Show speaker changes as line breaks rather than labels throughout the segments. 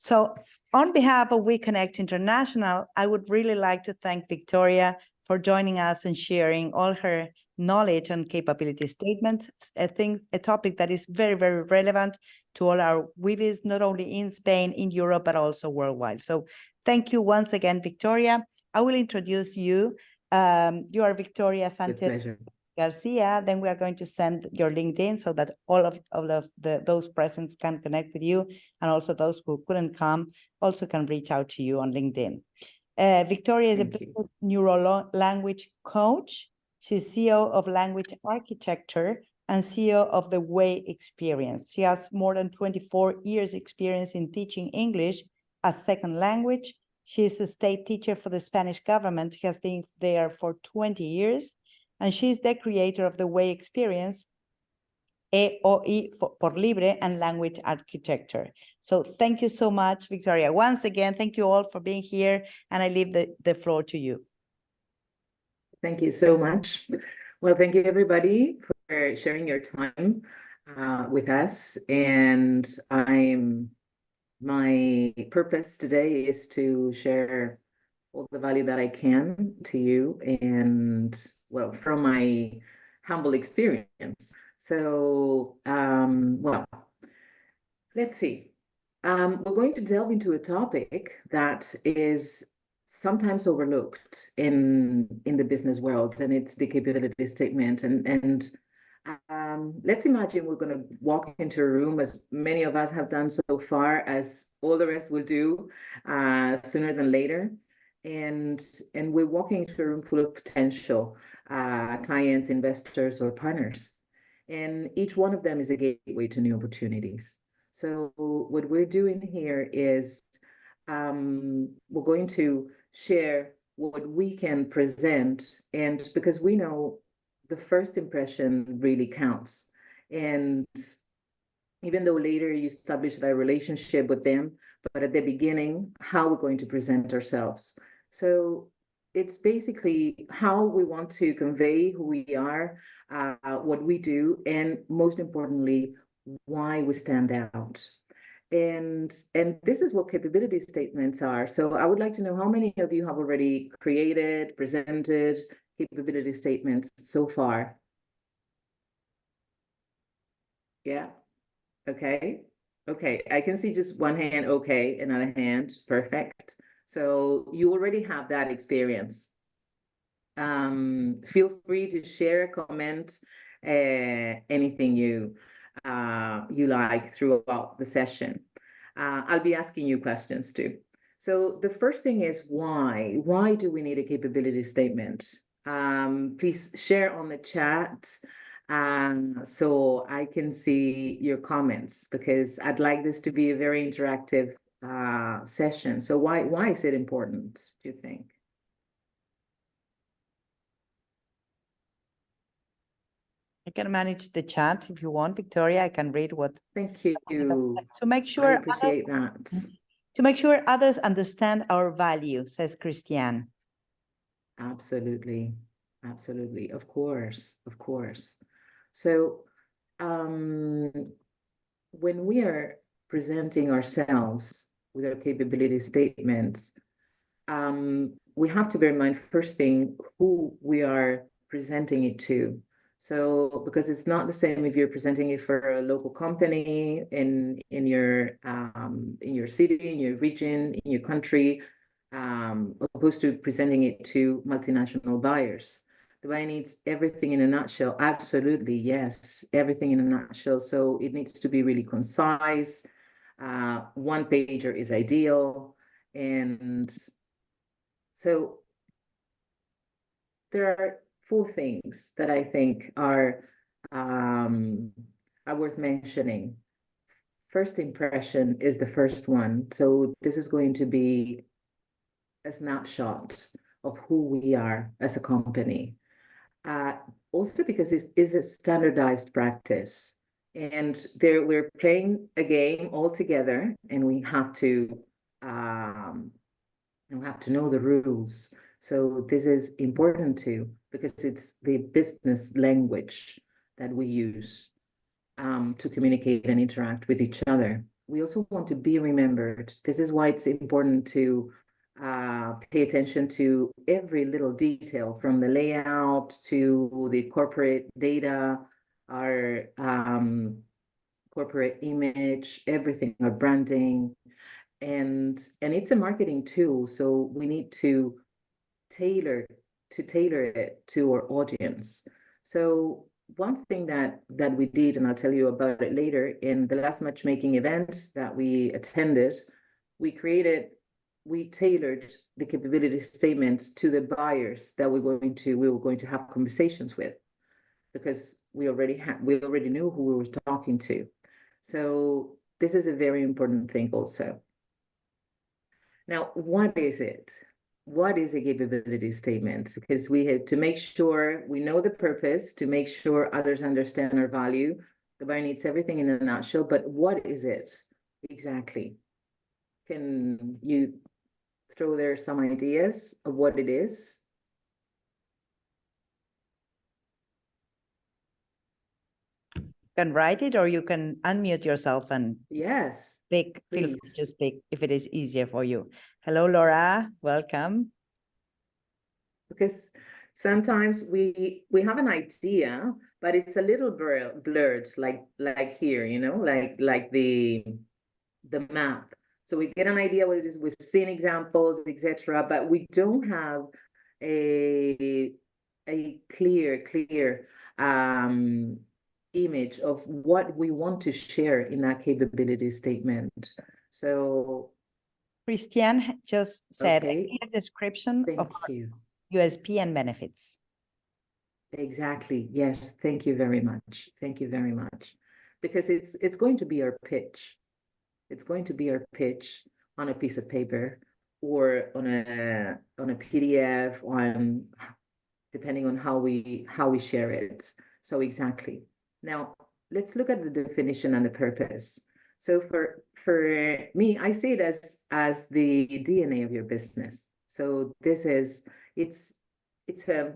So on behalf of WEConnect International, I would really like to thank Victoria for joining us and sharing all her knowledge on capability statements. I think a topic that is very, very relevant to all our WEVs, not only in Spain, in Europe, but also worldwide. So thank you once again, Victoria. I will introduce you. You are Victoria Sanchez Garcia. Then we are going to send your LinkedIn so that all of those present can connect with you, and also those who couldn't come also can reach out to you on LinkedIn. Victoria is a business neuro-language coach. She's CEO of Language Architecture and CEO of the WE Experience. She has more than 24 years experience in teaching English as second language. She is a state teacher for the Spanish government. She has been there for 20 years. And she's the creator of the WE Experience, EOI por Libre, and Language Architecture. So thank you so much, Victoria. Once again, thank you all for being here, and I leave the floor to you.
Thank you so much. Well, thank you, everybody, for sharing your time with us. And my purpose today is to share all the value that I can to you, and well, from my humble experience. So, well, let's see. We're going to delve into a topic that is sometimes overlooked in the business world, and it's the capability statement. And let's imagine we're going to walk into a room, as many of us have done so far, as all the rest will do sooner than later. And we're walking into a room full of potential clients, investors, or partners. And each one of them is a gateway to new opportunities. So what we're doing here is we're going to share what we can present, and because we know the first impression really counts. And even though later you establish that relationship with them, but at the beginning, how we're going to present ourselves. So it's basically how we want to convey who we are, what we do, and most importantly, why we stand out. And this is what capability statements are. So I would like to know how many of you have already created, presented capability statements so far? Yeah. Okay. Okay. I can see just one hand. Okay. Another hand. Perfect. So you already have that experience. Feel free to share, comment, anything you like throughout the session. I'll be asking you questions too. So the first thing is why? Why do we need a capability statement? Please share on the chat so I can see your comments, because I'd like this to be a very interactive session. So why is it important, do you think?
I can manage the chat if you want, Victoria. I can read what.
Thank you.
To make sure
I appreciate that.
To make sure others understand our value, says Christiane.
Absolutely. Absolutely. Of course. Of course. So when we are presenting ourselves with our capability statements, we have to bear in mind, first thing, who we are presenting it to. So, because it's not the same if you're presenting it for a local company in your city, in your region, in your country, opposed to presenting it to multinational buyers. The buyer needs everything in a nutshell. Absolutely, yes, everything in a nutshell. So it needs to be really concise. One pager is ideal, and so there are 4 things that I think are worth mentioning. First impression is the first one. So this is going to be a snapshot of who we are as a company. Also because it is a standardized practice, and we're playing a game all together, and we have to know the rules. So this is important too, because it's the business language that we use to communicate and interact with each other. we also want to be remembered. This is why it's important to pay attention to every little detail, from the layout to the corporate data, our corporate image, everything, our branding, and it's a marketing tool. So we need to tailor it to our audience. So one thing that we did, and I'll tell you about it later, in the last matchmaking event that we attended, we tailored the capability statements to the buyers that we were going to have conversations with, because we already knew who we were talking to. So this is a very important thing also. Now, what is it? What is a capability statement? Because we had to make sure we know the purpose, to make sure others understand our value. The buyer needs everything in a nutshell, but what is it exactly? Can you throw there some ideas of what it is?
You can write it, or you can unmute yourself and
Yes,
speak. Feel free to
please.
speak if it is easier for you. Hello, Laura. Welcome.
Because sometimes we have an idea, but it's a little blurred, like here, you know, like the map. So we get an idea what it is. We've seen examples, etc., but we don't have a clear image of what we want to share in that capability statement. So
Christian just said a
okay,
clear description of
thank you.
USP and benefits.
Exactly. Yes. Thank you very much. Thank you very much. Because it's going to be our pitch. It's going to be our pitch on a piece of paper, or on a PDF, on, depending on how we share it. So exactly. Now let's look at the definition and the purpose. So for me, I see it as the DNA of your business. So this is it's a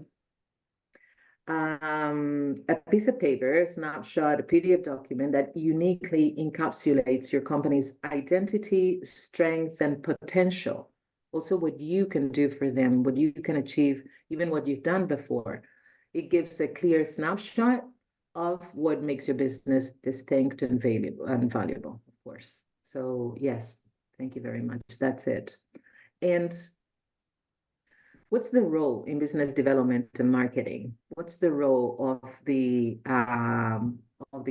piece of paper, a snapshot, a PDF document that uniquely encapsulates your company's identity, strengths, and potential. Also, what you can do for them, what you can achieve, even what you've done before. It gives a clear snapshot of what makes your business distinct and valuable, of course. So yes, thank you very much. That's it. And what's the role in business development and marketing? What's the role of the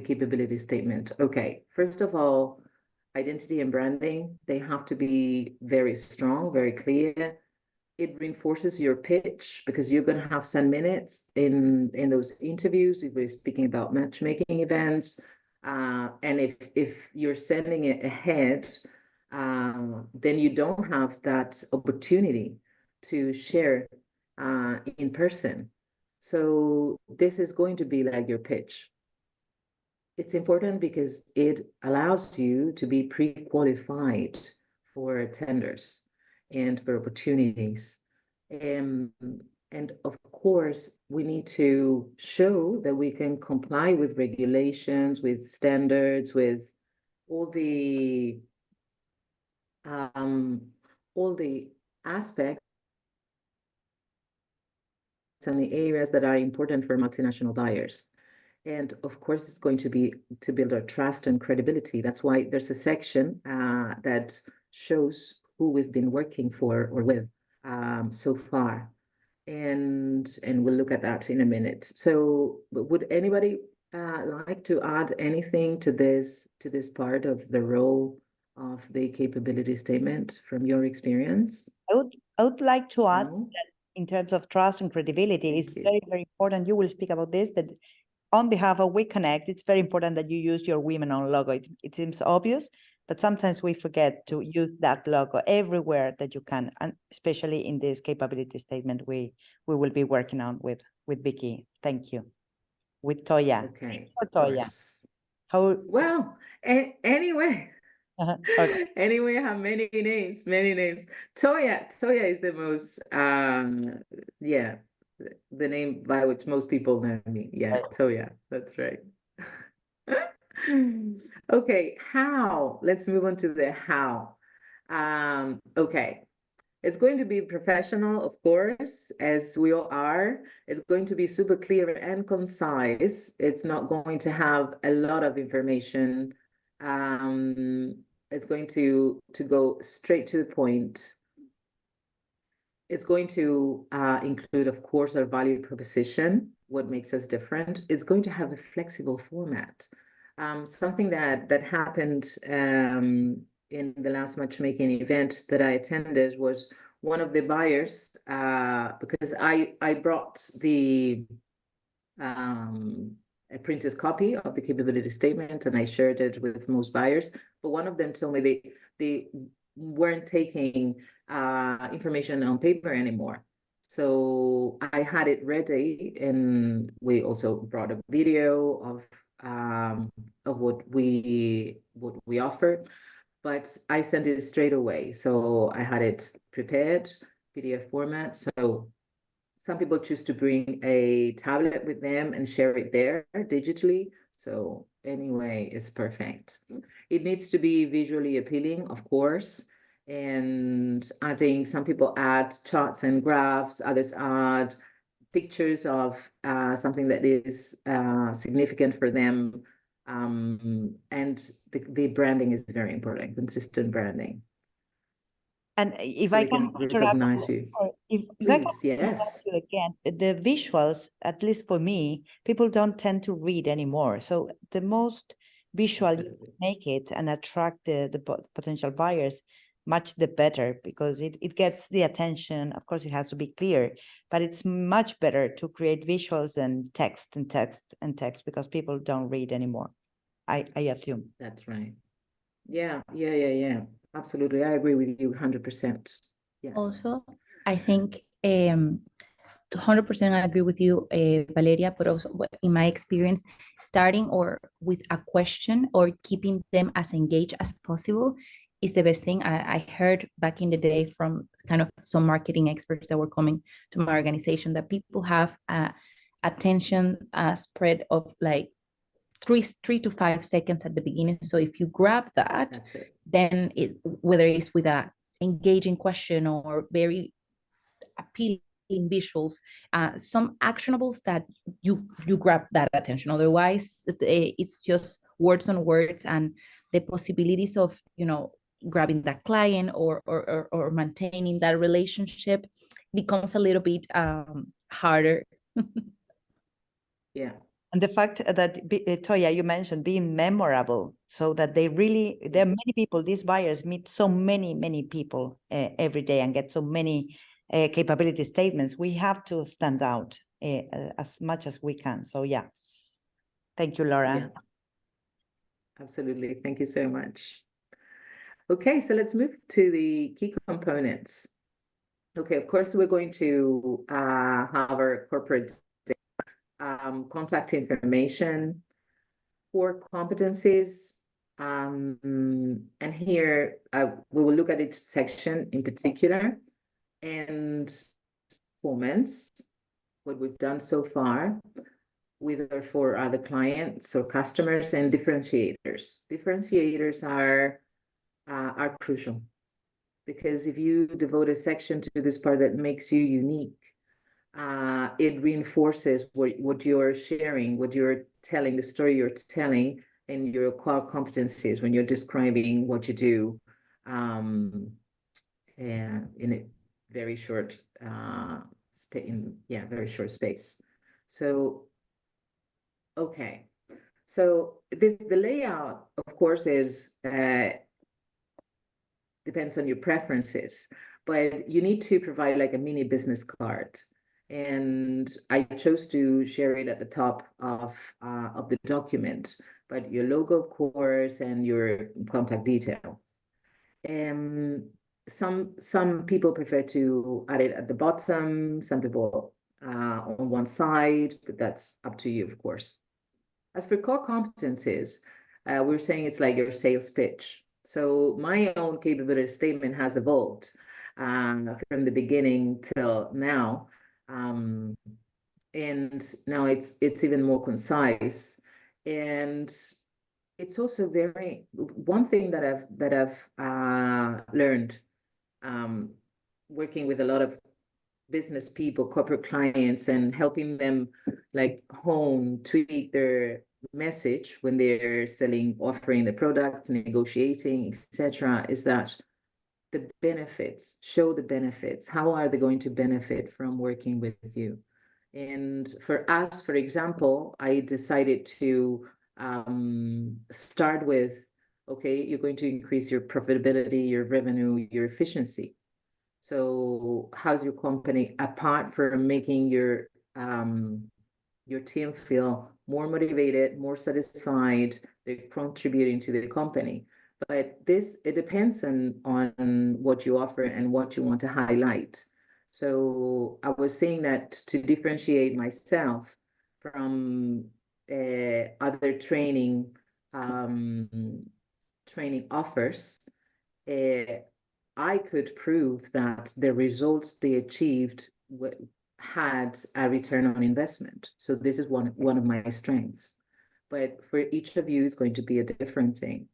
capability statement? Okay, first of all, identity and branding, they have to be very strong, very clear. It reinforces your pitch, because you're going to have some minutes in those interviews if we're speaking about matchmaking events. And if you're sending it ahead, then you don't have that opportunity to share in person. So this is going to be like your pitch. It's important because it allows you to be pre-qualified for tenders and for opportunities. And of course, we need to show that we can comply with regulations, with standards, with all the aspects and the areas that are important for multinational buyers. And of course, it's going to be to build our trust and credibility. That's why there's a section that shows who we've been working for or with so far. And we'll look at that in a minute. So would anybody like to add anything to this part of the role of the capability statement from your experience?
I would like to add
No?
that in terms of trust and credibility, it's
Thank you.
very, very important. You will speak about this, but on behalf of WEConnect, it's very important that you use your women-owned logo. It seems obvious, but sometimes we forget to use that logo everywhere that you can, and especially in this capability statement we will be working on with Vicky. Thank you. With Toya.
Okay,
For
of
Toya.
course.
How?
Well, anyway.
Okay.
Anyway, I have many names. Toya is the most yeah, the name by which most people know me. Yeah, Toya, that's right. Okay, how? Let's move on to the how. Okay. It's going to be professional, of course, as we all are. It's going to be super clear and concise. It's not going to have a lot of information. It's going to go straight to the point. It's going to include, of course, our value proposition, what makes us different. It's going to have a flexible format. Something that happened in the last matchmaking event that I attended was one of the buyers, because I brought a printed copy of the capability statement and I shared it with most buyers. But one of them told me they weren't taking information on paper anymore. So I had it ready, and we also brought a video of what we offered, but I sent it straight away. So I had it prepared, PDF format. So some people choose to bring a tablet with them and share it there digitally. So anyway, it's perfect. It needs to be visually appealing, of course. And adding, some people add charts and graphs, others add pictures of something that is significant for them. And the branding is very important, consistent branding.
And if
So
I
they
can
can
interrupt
recognize
you,
you.
or if I can
Please,
interrupt
yes.
you again, the visuals, at least for me, people don't tend to read anymore. So the most visual you
Absolutely.
make it and attract the potential buyers, much the better, because it gets the attention. Of course, it has to be clear, but it's much better to create visuals than text and text and text, because people don't read anymore, I assume.
That's right. Yeah. Absolutely. I agree with you 100%. Yes.
Also, I think 100% I agree with you, Valeria, but also in my experience, starting or with a question or keeping them as engaged as possible is the best thing. I heard back in the day from kind of some marketing experts that were coming to my organization that people have attention spread of like 3 to 5 seconds at the beginning. So if you grab that,
That's it.
then whether it's with a engaging question or very appealing visuals, some actionables that you grab that attention. Otherwise, it's just words on words, and the possibilities of grabbing that client or maintaining that relationship becomes a little bit harder.
Yeah.
And the fact that, Toya, you mentioned being memorable, so that there are many people, these buyers meet so many people every day and get so many capability statements. We have to stand out as much as we can. So yeah, thank you, Laura.
Yeah. Absolutely. Thank you so much. Okay, so let's move to the key components. Okay, of course, we're going to have our corporate contact information, core competencies, and here we will look at each section in particular, and performance, what we've done so far with or for other clients or customers, and differentiators. Differentiators are crucial, because if you devote a section to this part that makes you unique, it reinforces what you're sharing, what you're telling, the story you're telling, and your core competencies when you're describing what you do in a very short very short space. So okay, so the layout, of course, is depends on your preferences, but you need to provide like a mini business card. And I chose to share it at the top of the document, but your logo, of course, and your contact detail. Some people prefer to add it at the bottom, some people on one side, but that's up to you, of course. As for core competencies, we're saying it's like your sales pitch. So my own capability statement has evolved from the beginning till now. And now it's even more concise. And it's also very, one thing that I've learned working with a lot of business people, corporate clients, and helping them like tweak their message when they're selling, offering the products, negotiating, etc., is that the benefits, show the benefits. How are they going to benefit from working with you? And for us, for example, I decided to start with, okay, you're going to increase your profitability, your revenue, your efficiency. So how's your company, apart from making your team feel more motivated, more satisfied, they're contributing to the company. But it depends on what you offer and what you want to highlight. So I was saying that to differentiate myself from other training offers, I could prove that the results they achieved had a return on investment. So this is one of my strengths. But for each of you, it's going to be a different thing.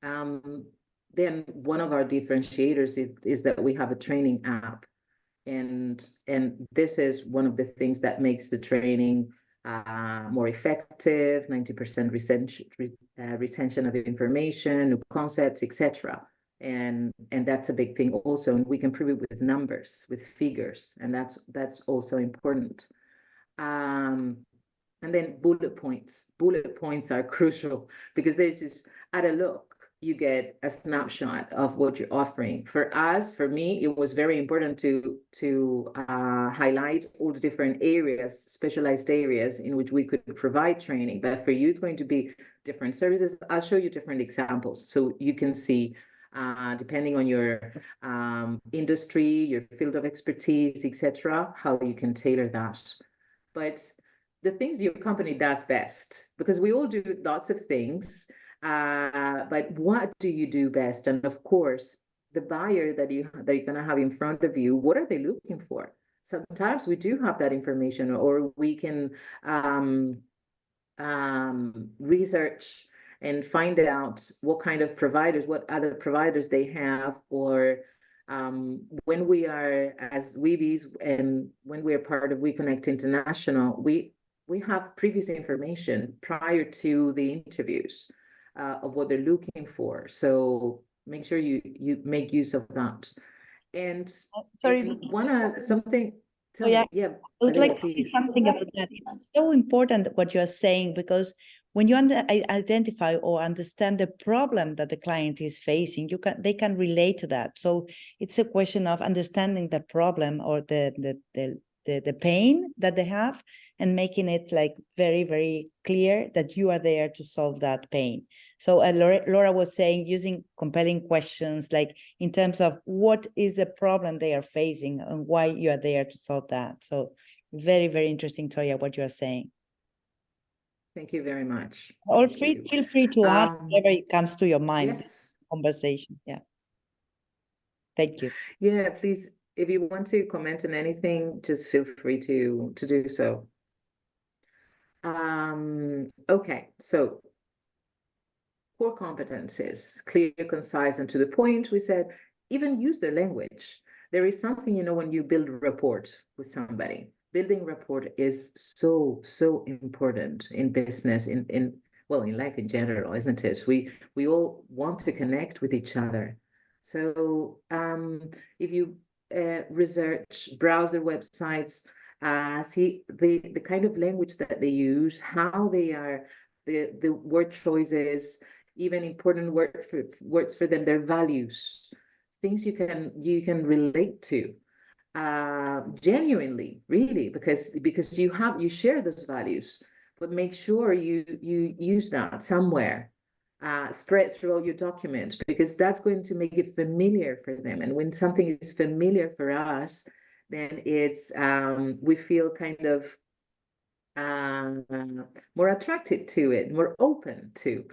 Then one of our differentiators is that we have a training app. And this is one of the things that makes the training more effective, 90% retention of information, new concepts, etc. And that's a big thing also. And we can prove it with numbers, with figures, and that's also important. And then bullet points. Bullet points are crucial because there's just, at a look, you get a snapshot of what you're offering. For us, for me, it was very important to highlight all the different areas, specialized areas in which we could provide training. But for you, it's going to be different services. I'll show you different examples so you can see, depending on your industry, your field of expertise, etc., how you can tailor that. But the things your company does best, because we all do lots of things, but what do you do best? And of course, the buyer that you're going to have in front of you, what are they looking for? Sometimes we do have that information, or we can research and find out what kind of providers, what other providers they have, or when we are as Weebies and when we are part of WEConnect International, we have previous information prior to the interviews of what they're looking for. So make sure you make use of that. And
Sorry,
something. Tell
yeah,
me, yeah.
I would
Valeria,
like to say
please.
something about that. It's so important what you are saying, because when you identify or understand the problem that the client is facing, they can relate to that. So it's a question of understanding the problem or the pain that they have and making it like very, very clear that you are there to solve that pain. So Laura was saying, using compelling questions, like in terms of what is the problem they are facing and why you are there to solve that. So very, very interesting, Toya, what you are saying.
Thank you very much.
Or feel free to add whatever it comes to your mind.
Yes.
Conversation. Yeah. Thank you.
Yeah, please, if you want to comment on anything, just feel free to do so. Okay, so core competencies, clear, concise, and to the point. We said, even use their language. There is something, when you build rapport with somebody, building rapport is so important in business, in life in general, isn't it? We all want to connect with each other. So if you research, browse their websites, see the kind of language that they use, how they are, the word choices, even important words for them, their values, things you can relate to genuinely, really, because you share those values, but make sure you use that somewhere, spread throughout your document, because that's going to make it familiar for them. And when something is familiar for us, then it's we feel kind of more attracted to it, more open to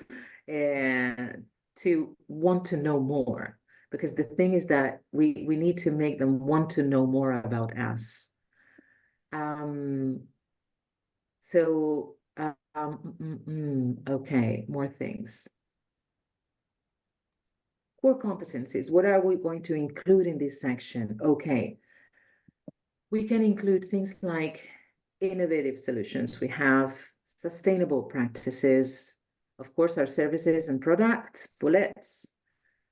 want to know more. Because the thing is that we need to make them want to know more about us. So Okay, more things. Core competencies. What are we going to include in this section? Okay. We can include things like innovative solutions. We have sustainable practices, of course, our services and products, bullets,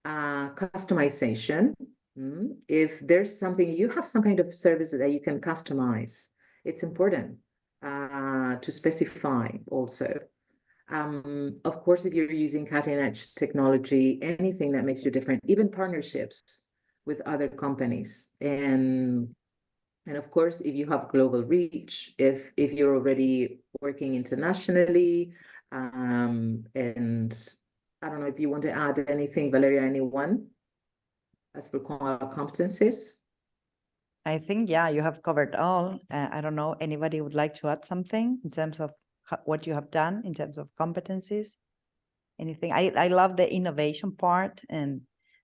customization. If there's something, you have some kind of service that you can customize, it's important to specify also. Of course, if you're using cutting edge technology, anything that makes you different, even partnerships with other companies. And of course, if you have global reach, if you're already working internationally, and I don't know if you want to add anything, Valeria, anyone, as for competencies?
I think, yeah, you have covered all. I don't know, anybody would like to add something in terms of what you have done in terms of competencies? Anything? I love the innovation part and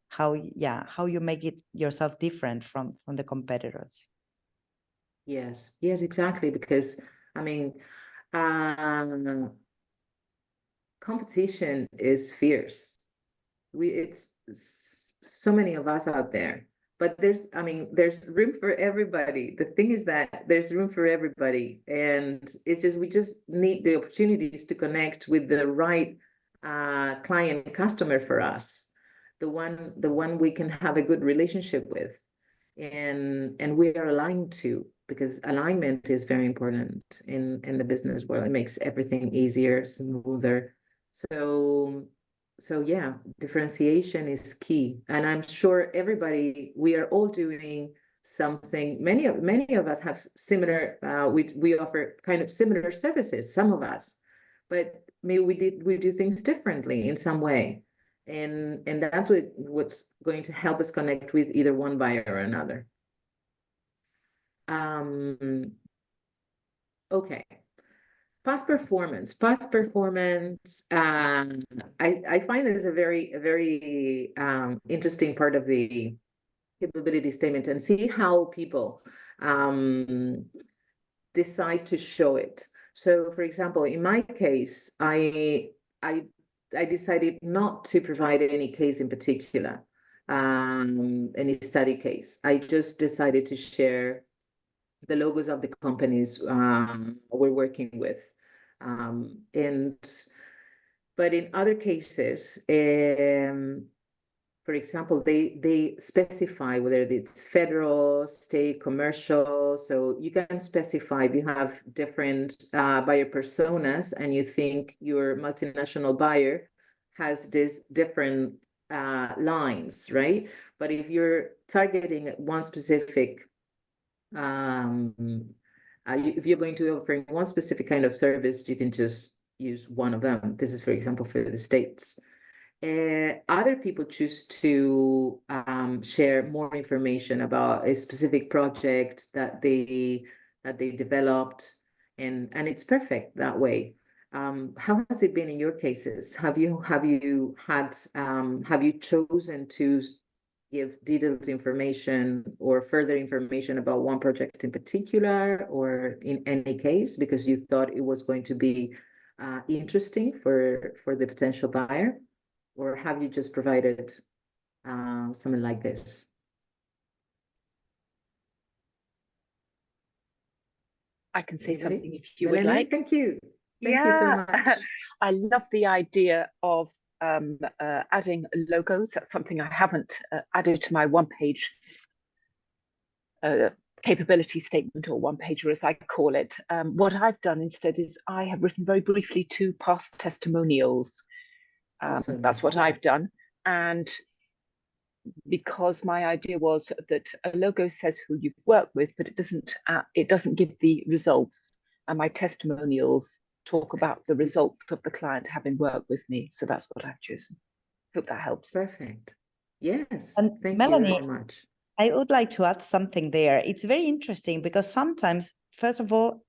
how you make it yourself different from the competitors.
Yes, exactly. Because I mean, competition is fierce. It's so many of us out there, but there's room for everybody. The thing is that there's room for everybody, and it's just we just need the opportunities to connect with the right client customer for us, the one we can have a good relationship with, and we are aligned to, because alignment is very important in the business world. It makes everything easier, smoother. So yeah, differentiation is key. And I'm sure we are all doing something. Many of us have similar, we offer kind of similar services, some of us, but maybe we do things differently in some way. And that's what's going to help us connect with either one buyer or another. Okay. Past performance. I find this a very interesting part of the capability statement, and see how people decide to show it. So, for example, in my case, I decided not to provide any case in particular, any study case. I just decided to share the logos of the companies we're working with. But in other cases, for example, they specify whether it's federal, state, commercial. So you can specify if you have different buyer personas, and you think your multinational buyer has this different lines, right? But if you're targeting one specific if you're going to offer one specific kind of service, you can just use one of them. This is, for example, for the States. Other people choose to share more information about a specific project that they developed, and it's perfect that way. How has it been in your cases? Have you chosen to give detailed information or further information about one project in particular, or in any case, because you thought it was going to be interesting for the potential buyer? Or have you just provided something like this?
I can say
Anybody?
something if you
Melanie,
would like.
Thank you. Thank you so much.
I love the idea of adding logos. That's something I haven't added to my one-page capability statement, or one-pager as I call it. What I've done instead is I have written very briefly 2 past testimonials.
Awesome.
That's what I've done. And because my idea was that a logo says who you've worked with, but it doesn't give the results. And my testimonials talk about the results of the client having worked with me. So that's what I've chosen. Hope that helps.
Perfect. Yes.
And
Thank
Melanie,
you very much.
I would like to add something there. It's very interesting because sometimes, first of all,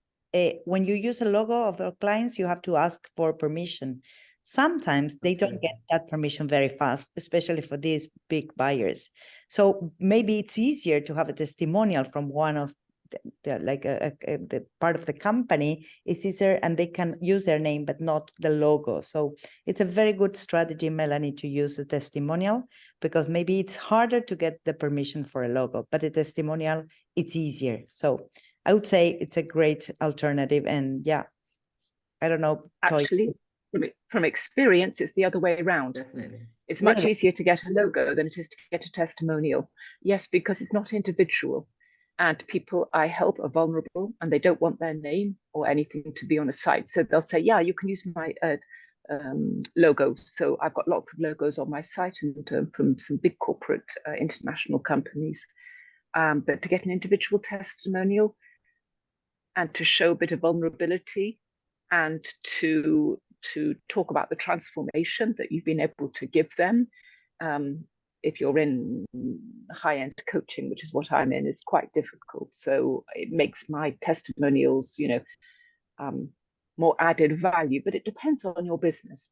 when you use a logo of your clients, you have to ask for permission. Sometimes they don't get that permission very fast, especially for these big buyers. So maybe it's easier to have a testimonial from one of they're like the part of the company, it's easier and they can use their name but not the logo. So it's a very good strategy, Melanie, to use a testimonial, because maybe it's harder to get the permission for a logo, but the testimonial, it's easier. So I would say it's a great alternative. And yeah, I don't know.
Actually, from experience, it's the other way around.
Definitely.
It's much
Really?
easier to get a logo than it is to get a testimonial. Yes, because it's not individual. And people I help are vulnerable and they don't want their name or anything to be on a site. So they'll say, yeah, you can use my logo. So I've got lots of logos on my site and from some big corporate international companies. But to get an individual testimonial and to show a bit of vulnerability and to talk about the transformation that you've been able to give them, if you're in high-end coaching, which is what I'm in, it's quite difficult. So it makes my testimonials, more added value, but it depends on your business.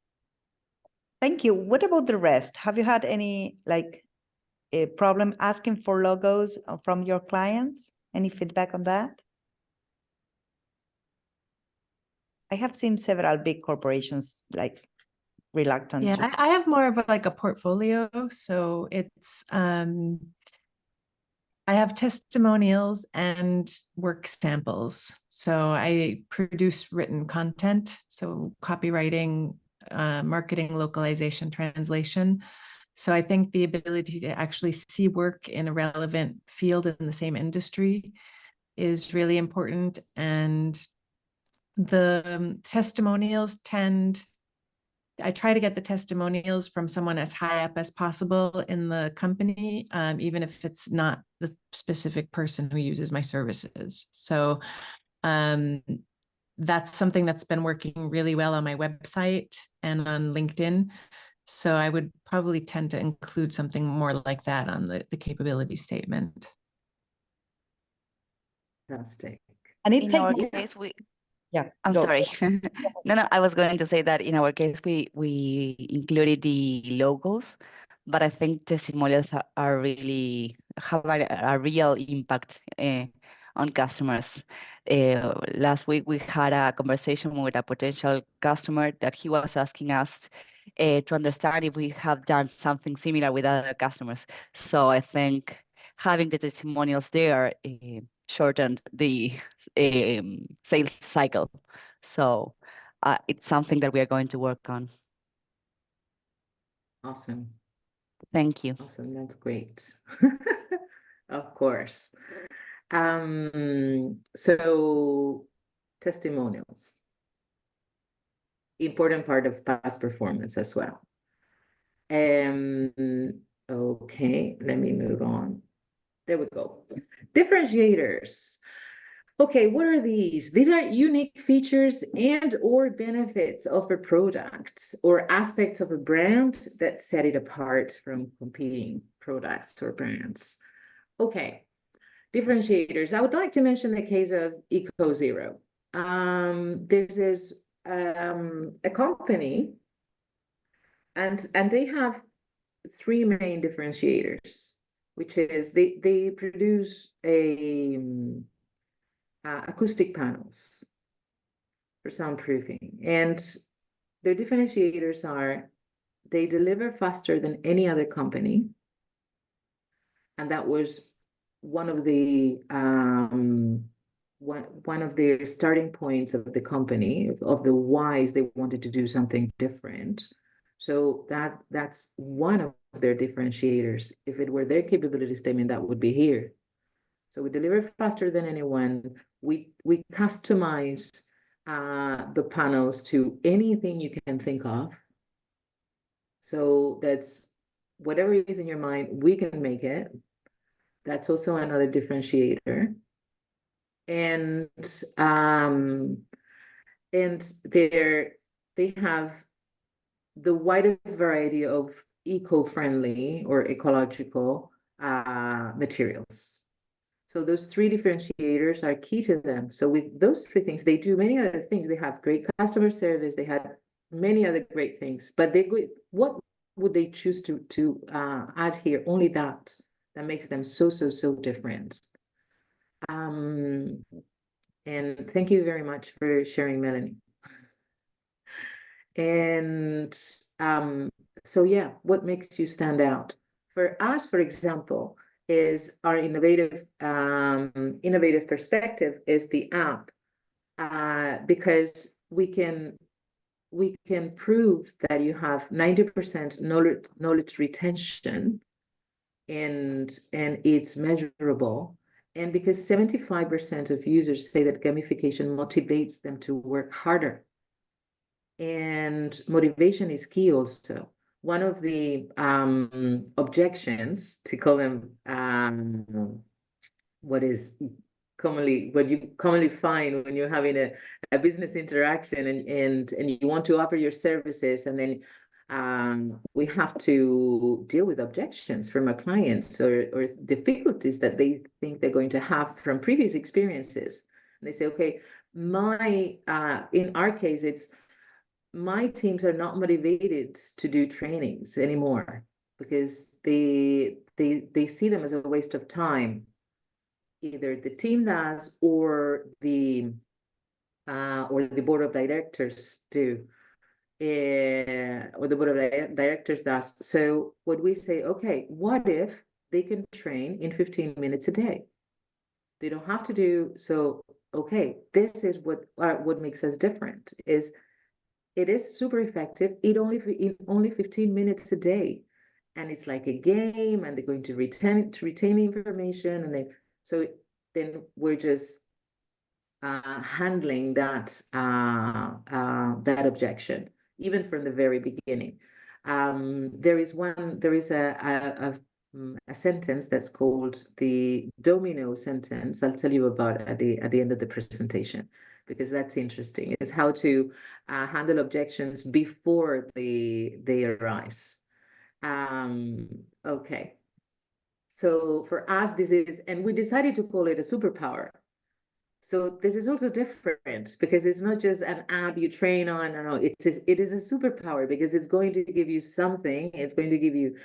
Thank you. What about the rest? Have you had any a problem asking for logos from your clients? Any feedback on that? I have seen several big corporations reluctant
Yeah,
to.
I have more of a portfolio. So it's I have testimonials and work samples. So I produce written content, so copywriting, marketing, localization, translation. So I think the ability to actually see work in a relevant field in the same industry is really important. And the testimonials I try to get the testimonials from someone as high up as possible in the company, even if it's not the specific person who uses my services. So that's something that's been working really well on my website and on LinkedIn. So I would probably tend to include something more like that on the capability statement.
Fantastic.
And it
In our
takes.
case,
Yeah.
I'm
go.
sorry. No, I was going to say that in our case, we included the logos, but I think testimonials are really have a real impact on customers. Last week, we had a conversation with a potential customer that he was asking us to understand if we have done something similar with other customers. So I think having the testimonials there shortened the sales cycle. So it's something that we are going to work on.
Awesome.
Thank you.
Awesome. That's great. Of course. So testimonials, important part of past performance as well. Okay, let me move on. There we go. Differentiators. Okay, what are these? These are unique features and or benefits of a product or aspects of a brand that set it apart from competing products or brands. Okay, differentiators. I would like to mention the case of EcoZero. This is a company, and they have three main differentiators, which is they produce acoustic panels for soundproofing, and their differentiators are they deliver faster than any other company, and that was one of the one of the starting points of the company, of the whys they wanted to do something different. So that's one of their differentiators. If it were their capability statement, that would be here. So we deliver faster than anyone. We customize the panels to anything you can think of. So that's whatever is in your mind, we can make it. That's also another differentiator. And they have the widest variety of eco-friendly or ecological materials. So those three differentiators are key to them. So with those three things, they do many other things. They have great customer service. They had many other great things. But what would they choose to add here? Only that makes them so different. And thank you very much for sharing, Melanie. And so yeah, what makes you stand out? For us, for example, is our innovative perspective is the app, because we can prove that you have 90% knowledge retention, and it's measurable. And because 75% of users say that gamification motivates them to work harder. And motivation is key also. One of the objections, to call them what you commonly find when you're having a business interaction and you want to offer your services, and then we have to deal with objections from our clients or difficulties that they think they're going to have from previous experiences. And they say, okay, in our case, it's my teams are not motivated to do trainings anymore because they see them as a waste of time. Either the team does or the board of directors do, or the board of directors does. So what we say, okay, what if they can train in 15 minutes a day? They don't have to do so. Okay, this is what makes us different. It is super effective. In only 15 minutes a day, and it's like a game, and they're going to retain information, and then we're just handling that objection even from the very beginning. There is a sentence that's called the domino sentence. I'll tell you about it at the end of the presentation, because that's interesting. It's how to handle objections before they arise. Okay. So for us, and we decided to call it a superpower. So this is also different because it's not just an app you train on. No, it is a superpower because it's going to give you something. It's going to give you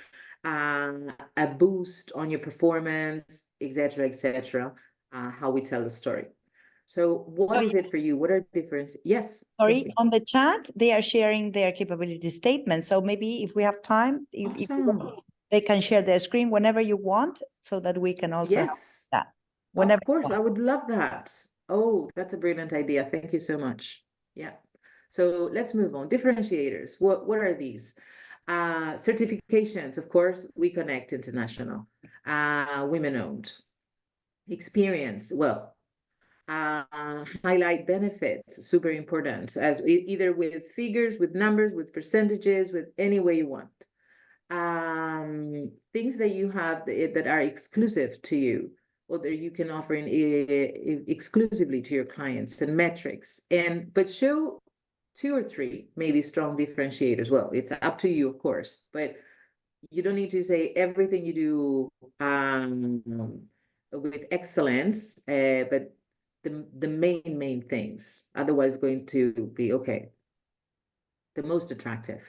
a boost on your performance, etc., how we tell the story. So what is it for you? What are the differences? Yes.
Sorry, on the chat, they are sharing their capability statement. So maybe if we have time, if they can share their screen whenever you want, so that we can also have that. Whenever
of course, I would love that. Oh, that's a brilliant idea. Thank you so much. Yeah. So let's move on. Differentiators. What are these? Certifications, of course, WEConnect International, women-owned. Experience, well, highlight benefits, super important, as either with figures, with numbers, with percentages, with any way you want. Things that you have that are exclusive to you, or that you can offer exclusively to your clients, and metrics, but show 2 or 3 maybe strong differentiators. Well, it's up to you, of course, but you don't need to say everything you do with excellence, but the main things. Otherwise, going to be okay. The most attractive.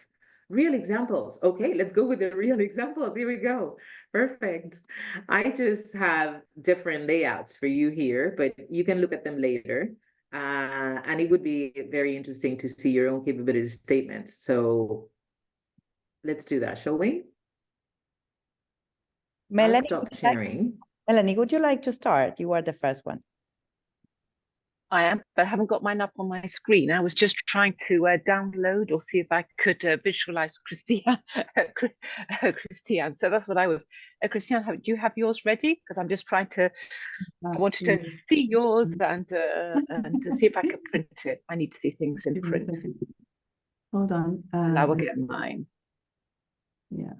Real examples. Okay, let's go with the real examples. Here we go. Perfect. I just have different layouts for you here, but you can look at them later. And it would be very interesting to see your own capability statements. So let's do that, shall we?
Melanie,
I'll stop sharing.
Melanie, would you like to start? You are the first one.
I am, but I haven't got mine up on my screen. I was just trying to download or see if I could visualize Christian. So that's what I was. Christian, do you have yours ready? Because I'm just trying to. I wanted to see yours and to see if I could print it. I need to see things in print.
Hold on.
And I will get mine.
Yeah.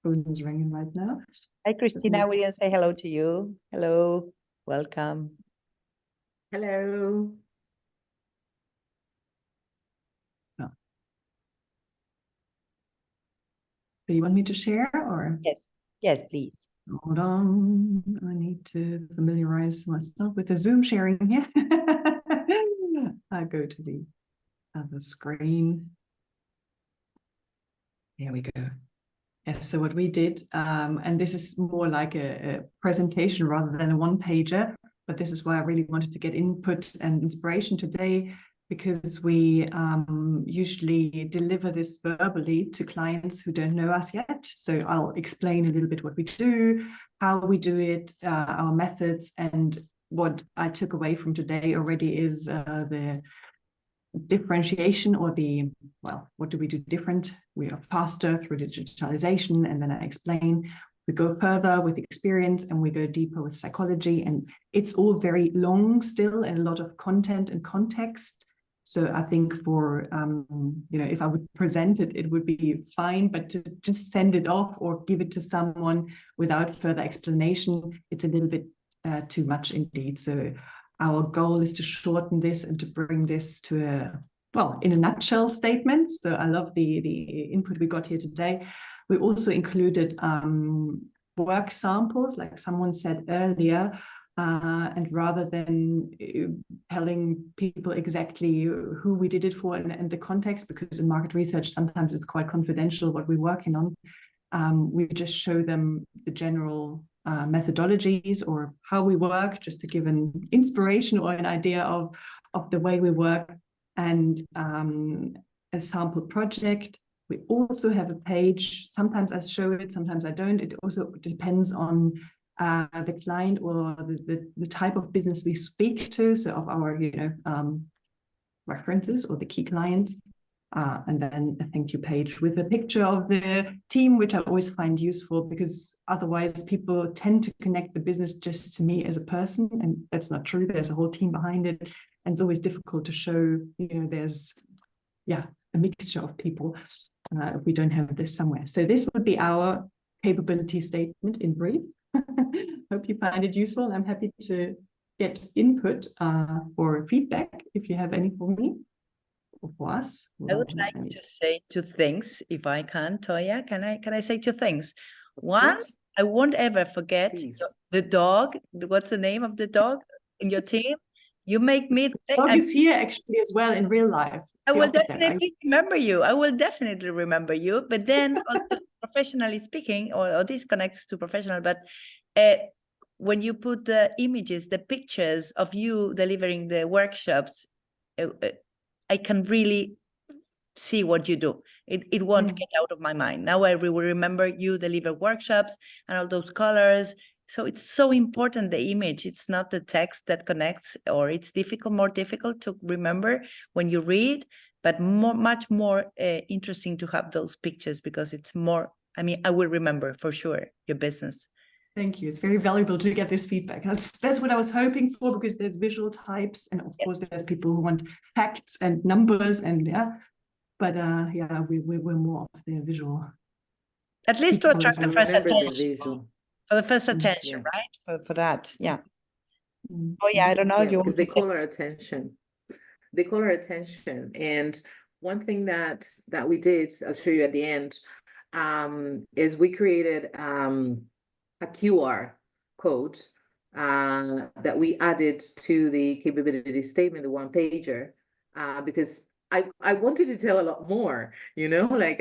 Phone is ringing right now.
Hi, Christina. We can say hello to you. Hello. Welcome.
Hello.
Oh. Do you want me to share or?
Yes. Yes, please.
Hold on. I need to familiarize myself with the Zoom sharing here. I go to the other screen. Here we go. Yes, so what we did, and this is more like a presentation rather than a one-pager but this is why I really wanted to get input and inspiration today, because we usually deliver this verbally to clients who don't know us yet. So I'll explain a little bit what we do, how we do it, our methods, and what I took away from today already is the differentiation, or what do we do different? We are faster through digitalization, and then I explain. We go further with experience, and we go deeper with psychology, and it's all very long still, and a lot of content and context. So I think for if I would present it, it would be fine, but to just send it off or give it to someone without further explanation, it's a little bit too much indeed. So our goal is to shorten this and to bring this to in a nutshell statement. So I love the input we got here today. We also included work samples, like someone said earlier, and rather than telling people exactly who we did it for and the context, because in market research, sometimes it's quite confidential what we're working on, we just show them the general methodologies or how we work, just to give an inspiration or an idea of the way we work, and a sample project. We also have a page. Sometimes I show it, sometimes I don't. It also depends on the client or the type of business we speak to, so of our references or the key clients. And then a thank you page with a picture of the team, which I always find useful, because otherwise people tend to connect the business just to me as a person, and that's not true. There's a whole team behind it, and it's always difficult to show, there's a mixture of people if we don't have this somewhere. So this would be our capability statement in brief. Hope you find it useful. I'm happy to get input or feedback if you have any for me. For us.
I would like to say two things, if I can, Toya. Can I say two things? One, I won't ever forget the dog. What's the name of the dog in your team? You make me think.
Dog is here actually as well in real life.
I will definitely remember you. I will definitely remember you. But then also professionally speaking, or this connects to professional, but when you put the images, the pictures of you delivering the workshops, I can really see what you do. It won't get out of my mind. Now I will remember you deliver workshops and all those colors. So it's so important, the image. It's not the text that connects, or it's more difficult to remember when you read, but much more interesting to have those pictures, because it's more, I will remember for sure your business.
Thank you. It's very valuable to get this feedback. That's what I was hoping for, because there's visual types, and of course there's people who want facts and numbers, and we're more of the visual.
At least to attract the first attention. For the first attention, right? For that, yeah. Oh yeah, I don't know. You
because they call our attention. They call our attention, and one thing that we did, I'll show you at the end, is we created a QR code that we added to the capability statement, the one pager, because I wanted to tell a lot more, like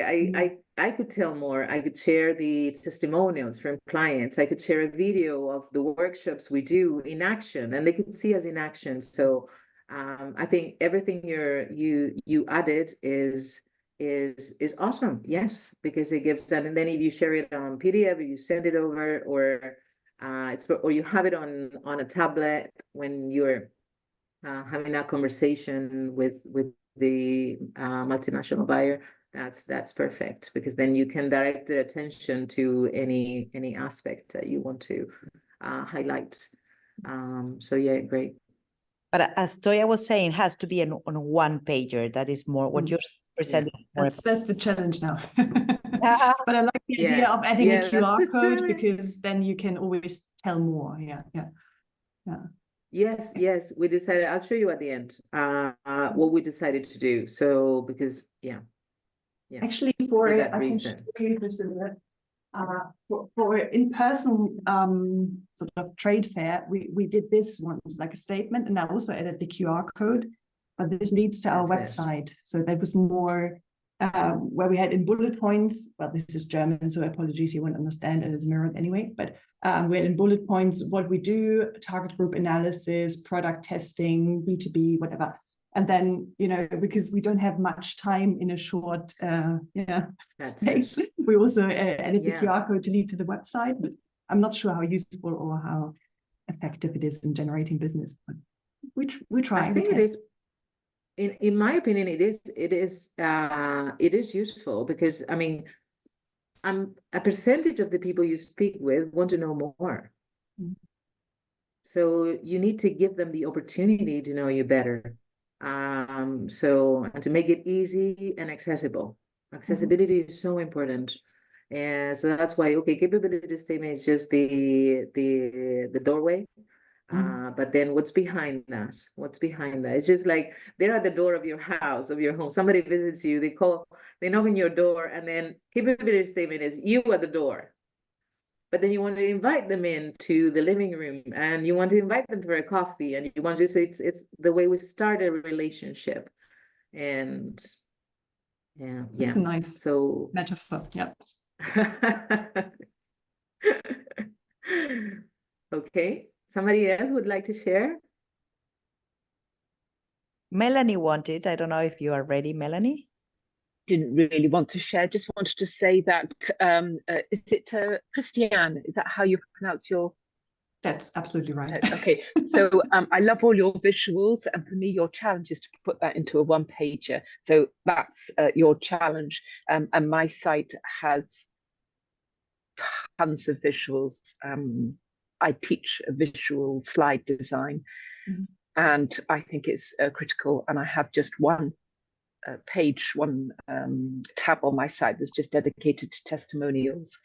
I could tell more. I could share the testimonials from clients. I could share a video of the workshops we do in action, and they could see us in action. So I think everything you added is awesome. Yes, because it gives that, and then if you share it on PDF, or you send it over, or or you have it on a tablet when you're having that conversation with the multinational buyer, that's perfect, because then you can direct their attention to any aspect that you want to highlight. So yeah, great.
But as Toya was saying, it has to be on a one pager. That is more what you're presenting.
That's the challenge now. But I like the idea of adding a QR code, because then you can always tell more.
Yes, we decided, I'll show you at the end what we decided to do. So because
actually for
that reason,
for in-person sort of trade fair, we did this once, like a statement, and I also added the QR code, but this leads to our website. So that was more where we had in bullet points, well, this is German, so apologies, you won't understand it, it's mirrored anyway, but we had in bullet points what we do, target group analysis, product testing, B2B, whatever. And then, you know, because we don't have much time in a short space, we also added the QR code to lead to the website, but I'm not sure how useful or how effective it is in generating business, but we try.
I think it is. In my opinion, it is useful because, I mean, a percentage of the people you speak with want to know more. Mm-hmm. So you need to give them the opportunity to know you better. And to make it easy and accessible. Accessibility is so important. And so that's why, okay, capability statement is just the doorway. But then what's behind that? What's behind that? It's just like they're at the door of your house, of your home. Somebody visits you, they knock on your door, and then capability statement is you at the door. But then you want to invite them into the living room, and you want to invite them for a coffee, and you want to say it's the way we start a relationship. And yeah.
It's a nice metaphor. Yeah.
Okay. Somebody else would like to share?
Melanie wanted. I don't know if you are ready, Melanie.
Didn't really want to share, just wanted to say that, is it Christiane? Is that how you pronounce your?
That's absolutely right.
Okay, so I love all your visuals, and for me, your challenge is to put that into a one-pager. So that's your challenge, and my site has tons of visuals. I teach visual slide design, and I think it's critical. And I have just one page, one tab on my site that's just dedicated to testimonials,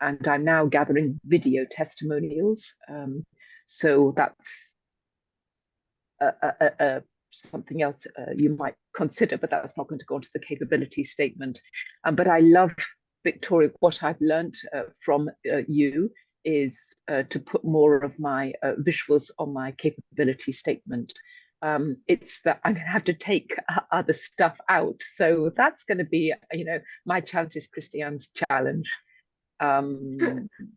and I'm now gathering video testimonials. So that's something else you might consider, but that's not going to go into the capability statement. But I love, Victoria, what I've learned from you is to put more of my visuals on my capability statement. It's that I'm going to have to take other stuff out. So that's going to be, you know, my challenge is Christiane's challenge.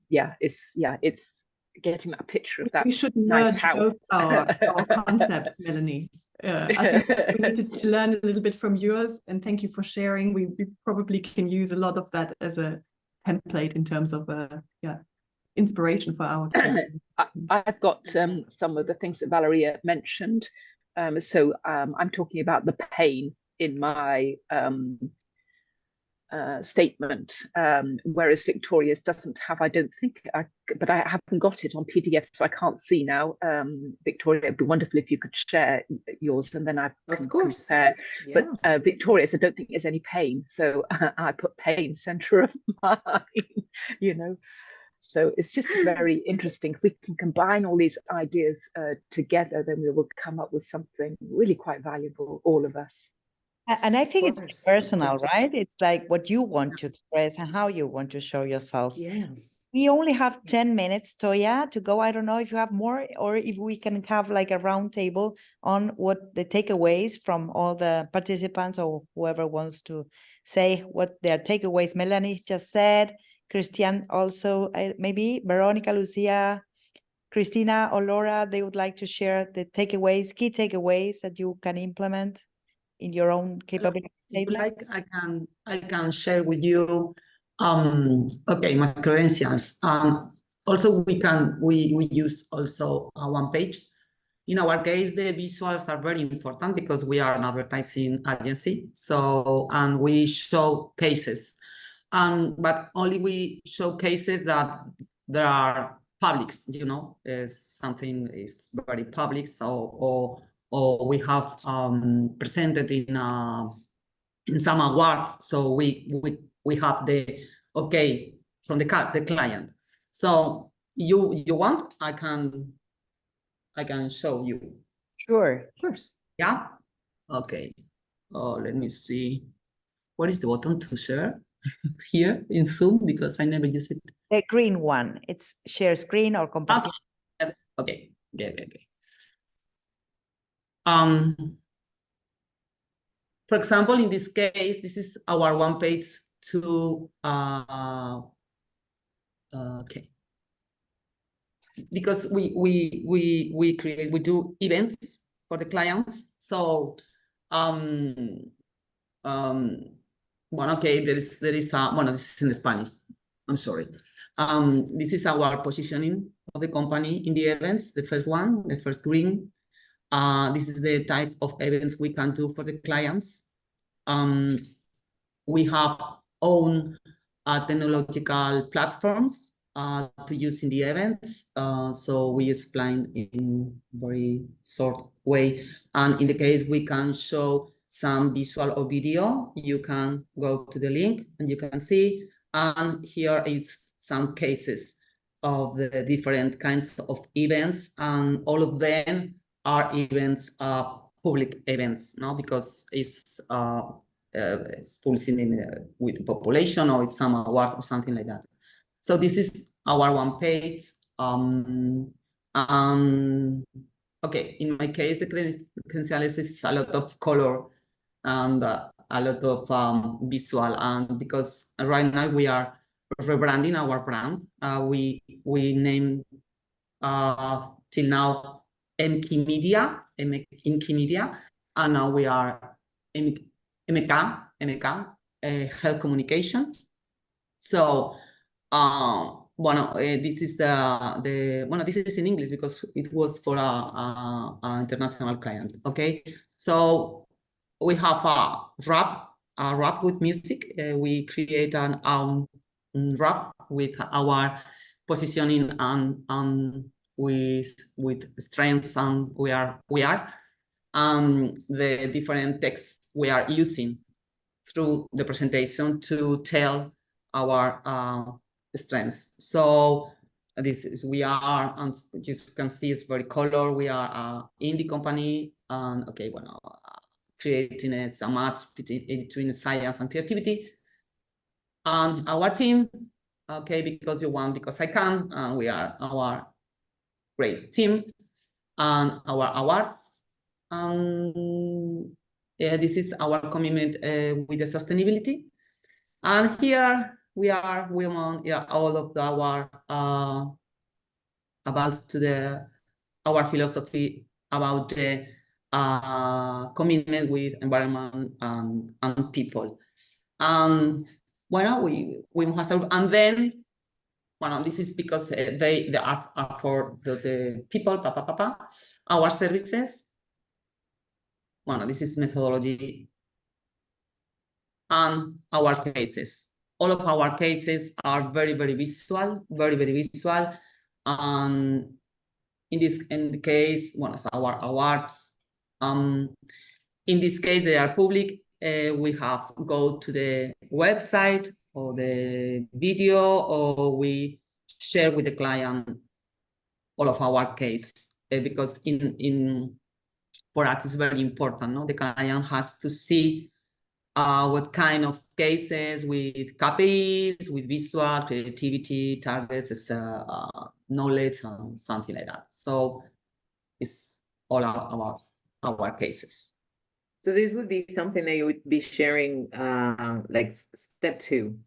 It's getting a picture of that.
We should merge both our concepts, Melanie. I think we need to learn a little bit from yours, and thank you for sharing. We probably can use a lot of that as a template in terms of inspiration for our.
I've got some of the things that Valeria mentioned. So I'm talking about the pain in my statement, whereas Victoria's doesn't have, I don't think, but I haven't got it on PDF, so I can't see now. Victoria, it'd be wonderful if you could share yours, and then I can compare. Yeah. But Victoria's, I don't think there's any pain, so I put pain center of mine, you know. So it's just very interesting. If we can combine all these ideas together, then we will come up with something really quite valuable, all of us.
And I think it's personal, right? It's like what you want to express and how you want to show yourself.
Yeah.
We only have 10 minutes, Toya, to go. I don't know if you have more, or if we can have like a round table on what the takeaways from all the participants, or whoever wants to say what their takeaways. Melanie just said, Christiane also, maybe Veronica, Lucia, Christina, or Laura, they would like to share the takeaways, key takeaways that you can implement in your own capability statement.
Like I can share with you okay, my credentials. Also we use also one page. In our case, the visuals are very important because we are an advertising agency. So, and we show cases, but only we show cases that there are publics, you know, something is very public. So, or we have presented in some awards, so we have the okay from the client. So you want, I can show you.
Sure.
Of course.
Yeah. Okay. Oh, let me see. What is the button to share here in Zoom, because I never use it.
The green one. It's share screen or compartir.
Yes. Okay. Okay. for example, in this case, this is our one page to okay, because we do events for the clients. So well, okay, there is well, this is in Spanish. I'm sorry. This is our positioning of the company in the events. The first one, the first green. This is the type of events we can do for the clients. We have own technological platforms to use in the events. So we explain in very short way. And in the case we can show some visual or video, you can go to the link and you can see. And here is some cases of the different kinds of events, and all of them are events, public events, no? Because it's pulsing with the population, or it's some award or something like that. So this is our one page. Okay, in my case, the credenciales is a lot of color and a lot of visual, and because right now we are rebranding our brand. We named till now MK Media, and now we are MK Health Communication. So this is this is in English because it was for a international client. Okay, so we have a rap with music. We create an rap with our positioning and with strengths, and we are the different texts we are using through the presentation to tell our strengths. So this is, we are, and you can see it's very color. We are indie company, and okay, well, creating a match between science and creativity. And our team, okay, because you want, because I can, and we are our great team. And our awards, this is our commitment with the sustainability. And here we are, we want all of our about to our philosophy about the commitment with environment and people. Well, we must have, and then, well, this is because they ask for the people, our services. Well, this is methodology and our cases. All of our cases are very, very visual, very, very visual. In the case, one of our awards, in this case, they are public. We have go to the website or the video, or we share with the client all of our case, because for us it's very important. No, the client has to see what kind of cases with KPIs, with visual, creativity, targets, knowledge, and something like that. So it's all about our cases.
So this would be something that you would be sharing, like step 2,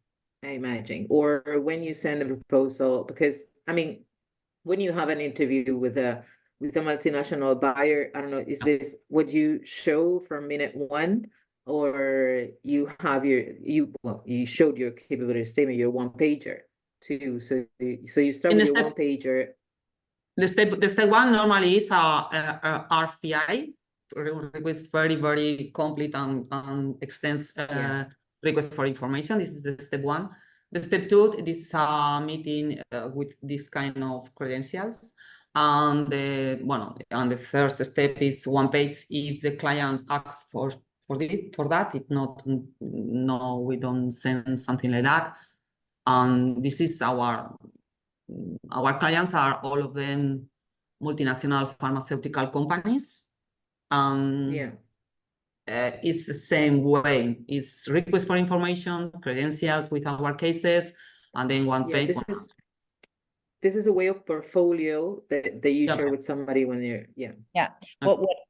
I imagine, or when you send a proposal, because I mean, when you have an interview with a multinational buyer, I don't know, is this what you show from minute 1, or you have you showed your capability statement, your one pager too. So you start with your one pager.
The step 1 normally is a RFI, request very, very complete and extensive request for information. This is the step 1. The step 2, this is a meeting with this kind of credentials. And the first step is one page if the client asks for that. If not, no, we don't send something like that. And this is our clients are all of them multinational pharmaceutical companies. It's the same way. It's request for information, credentials with our cases, and then one page.
this is a way of portfolio that you
Yeah.
share with somebody when you're, yeah.
Yeah.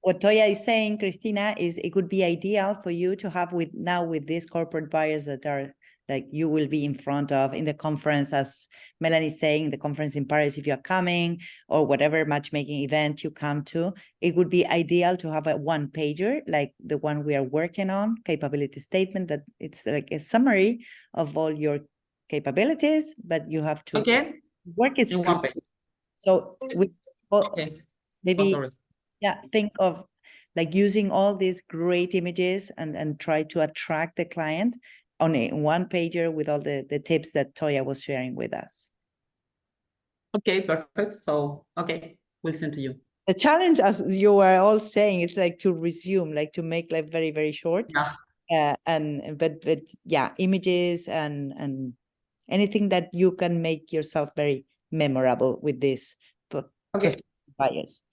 What Toya is saying, Cristina, is it could be ideal for you to have with these corporate buyers that are like you will be in front of in the conference, as Melanie is saying, the conference in Paris, if you're coming, or whatever matchmaking event you come to, it would be ideal to have a one-pager, like the one we are working on, capability statement, that it's like a summary of all your capabilities, but you have to work it.
In one page.
So we
Okay.
maybe
sorry.
think of like using all these great images and try to attract the client on a one-pager with all the tips that Toya was sharing with us.
Okay, perfect. So, okay, we'll send to you.
The challenge, as you were all saying, is like to resume, like to make like very, very short.
Yeah.
But yeah, images and anything that you can make yourself very memorable with this buyers.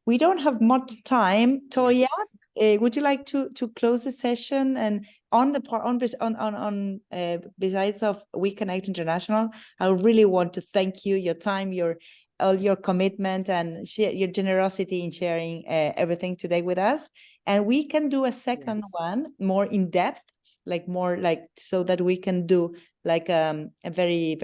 We don't have much time, Toya. Would you like to close the session? And on the part on besides of WeConnect International, I really want to thank you, your time, all your commitment and your generosity in sharing everything today with us. And we can do a second one more in depth, like more like so that we can do like a very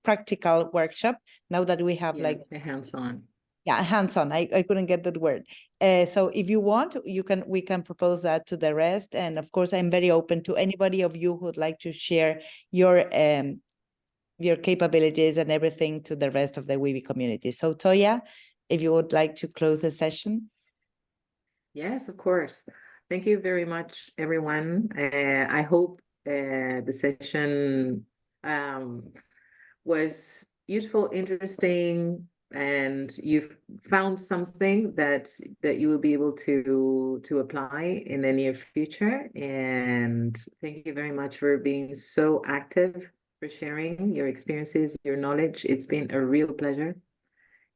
practical workshop now that we have like
a hands-on.
Yeah, hands-on. I couldn't get that word. So if you want, we can propose that to the rest. And of course, I'm very open to anybody of you who'd like to share your capabilities and everything to the rest of the WeBe community. So Toya, if you would like to close the session.
Yes, of course. Thank you very much, everyone. I hope the session was useful, interesting, and you've found something that you will be able to apply in the near future. And thank you very much for being so active, for sharing your experiences, your knowledge. It's been a real pleasure.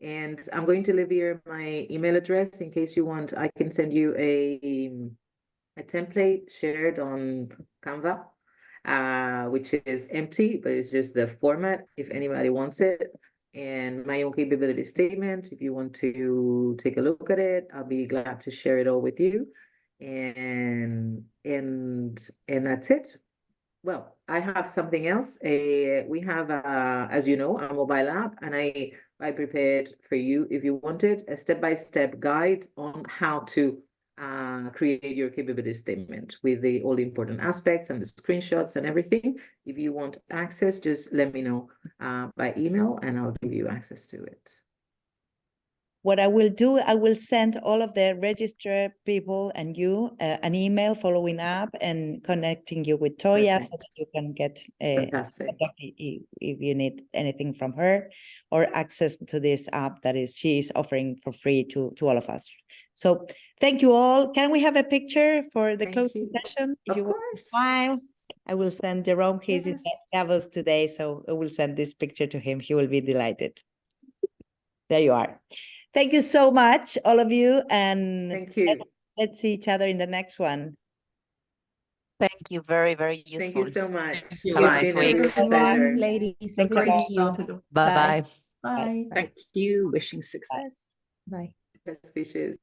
And I'm going to leave here my email address in case you want. I can send you a template shared on Canva, which is empty, but it's just the format if anybody wants it. And my own capability statement, if you want to take a look at it, I'll be glad to share it all with you. And that's it. Well, I have something else. We have, as you know, a mobile app, and I prepared for you, if you wanted, a step-by-step guide on how to create your capability statement with the all important aspects and the screenshots and everything. If you want access, just let me know by email, and I'll give you access to it.
What I will do, I will send all of the registered people and you an email following up and connecting you with Toya so that you can get if you need anything from her or access to this app that she is offering for free to all of us. So thank you all. Can we have a picture for the closing session? If you want to smile, I will send Jerome. He's in Davos today, so I will send this picture to him. He will be delighted. There you are. Thank you so much, all of you. And
thank you.
Let's see each other in the next one.
Thank you. Very, very useful.
Thank you so much.
Have a nice week.
Pleasure.
Ladies,
Thank
you.
Bye-bye.
Bye.
Thank you. Wishing success.
Bye.
Best wishes.